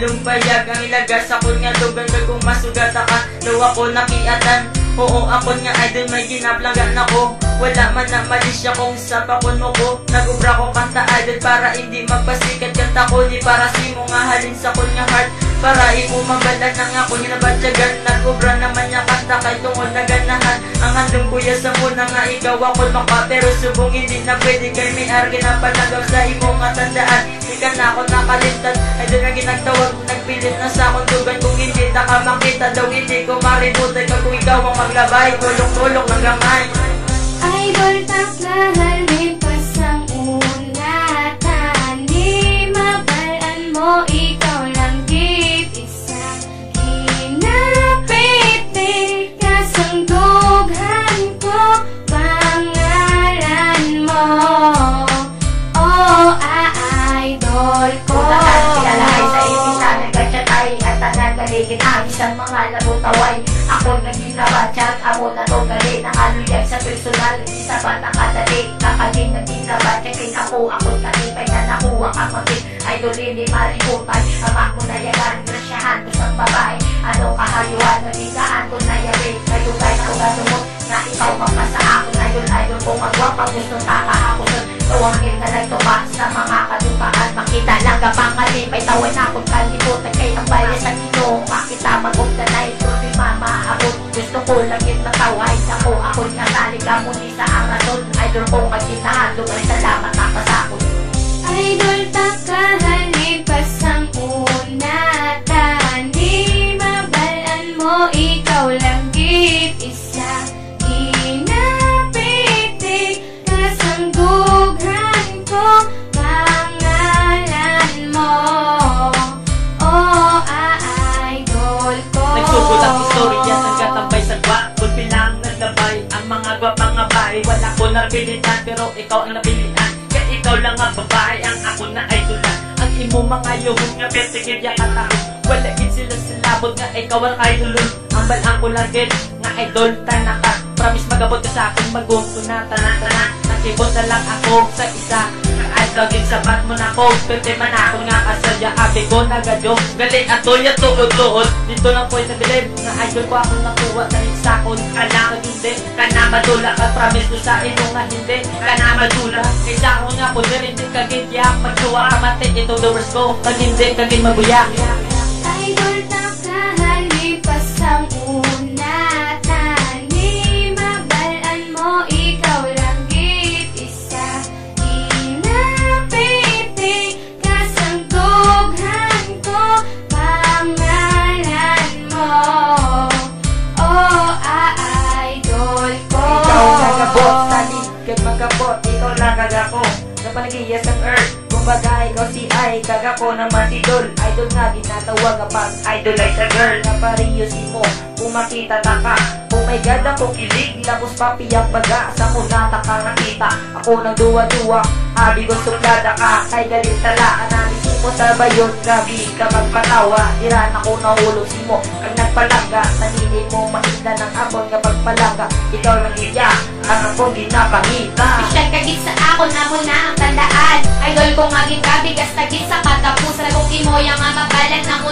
Lumpayag ang ilagas ako nga lugan kung masugat ka daw ako nakiatan. Oo ako nga idol may ginaplangan ako. Wala man na mali siya kung sa pakon mo ko. Nag-ubra ko kanta idol para hindi magpasikat kanta ko. Di para si mo nga halin sa kon nga heart. Para imo mabalan ng ako nga nabatyagan. Nag-ubra naman niya kanta kay tungod na ganahan. Ang handong kuya sa muna nga ikaw ako maka. Pero subong hindi na pwede kay may argi na panagaw sa imo nga tandaan. Di ka na ako nakalimtan. Idol na ginagtawag nagpilit na sa akong dugan. Kung hindi na ka makita daw hindi ko maributan. Kung ikaw ang maglabay tulong-tulong ng gamay. Idol taklahan lipas ang unatan. Di mabalaan mo ikaw lang git isa. Hinapiti kasang dughan ko pangalan mo. Oh idol ko. Unahan kilalahay sa ibisan nagkatsyatay at tanagaligin ang isang mga labutaway. Ako naginabatsat, amo na to gali nangaluyag sa personal. Isa ba nakadali, kakagin naginabatsakin ako kalipay na nakuha kang maging idol hindi mariputay. Ama ko na yagan, grasyahan ko sang babae. Ano kahayuan, nabigaan ko na yabi. Kayo kay na ugadumot, na ikaw mapasa ako idol ko magwapa, gustong kakahakusun. Tuwangin na nagtupa sa mga kadupaan. Makita lang ka pang kalipay, tawin akong kalimutan kay ang bayan sa Ginoo. Makita magugda na ito ni mama abot. Gusto ko lang yung nataway ako nasaliga muli sa ang rason. Idol ko magkitahandog ay salamat nakasakot. Idol takahan lipas ang unatan. Di mabalaan mo ikaw lang git isa. Hinapiti kasang dughan ko pangalan mo. Oh idol ko. Nagsugod ang istorya ng katambay sa gwapon bilang naglabay. Ang mga gwapang abay wala ko napilitan pero ikaw ang napilian. Kaya ikaw lang ang babae ang ako na idolan. Ang imo mga yuhon nga pertigid ya katahon. Wala gid sila silabot nga ikaw ang idolon. Ang balang ko lang gid nga idol tanaka. Promise magabot ka sa akin magungko na tanan-tanan. Nakibot na lang ako sa isa. Kagin sabat mo na ko, pwede man ako nga kasadya. Abi ko nagadyo, galing ato ya tuod-tuod. Dito lang ko'y nabilib, nga idol ko ako nakuha na isakon. Kana hindi, kana madula ka, promise ko sa ino nga hindi. Kana madula, kaysa ako nga po hindi kagitya. Magsuwa ka mati, ito the worst ko. Pag hindi, kagin mabuya. Idol takahan lipas ang unatan. Di mabalaan mo ikaw lang git isa. Hinapiti kasang dughan ko pangalan mo. Oh idol ko. Ikaw nagabot, salig kay magabot. Ikaw lang kagako, napanagiya sa earth. Kumbaga ikaw si ay, kagako naman si Dol. Idol nga ginatawag kapag idol ay sa girl. Napariyo si mo, kung makita taka. Oh my God, ako kilig, lapos papiyak baga. Sa kunata ka nakita, ako nang duwa-duwa. Abi ko suplada ka, kay galit tala. Analisin mo sa bayon, gabi ka magpatawa. Diran ako nahulog si mo, ang nagpalangga. Nanili mo makita ng abon nga pagpalangga. Ikaw lang iya, ang ako ginapangita. Special kagit sa ako na mo na ang tandaan. Idol ko nga gikabigas tagit sa katapusan. Kung imo yang nga mabalan na mo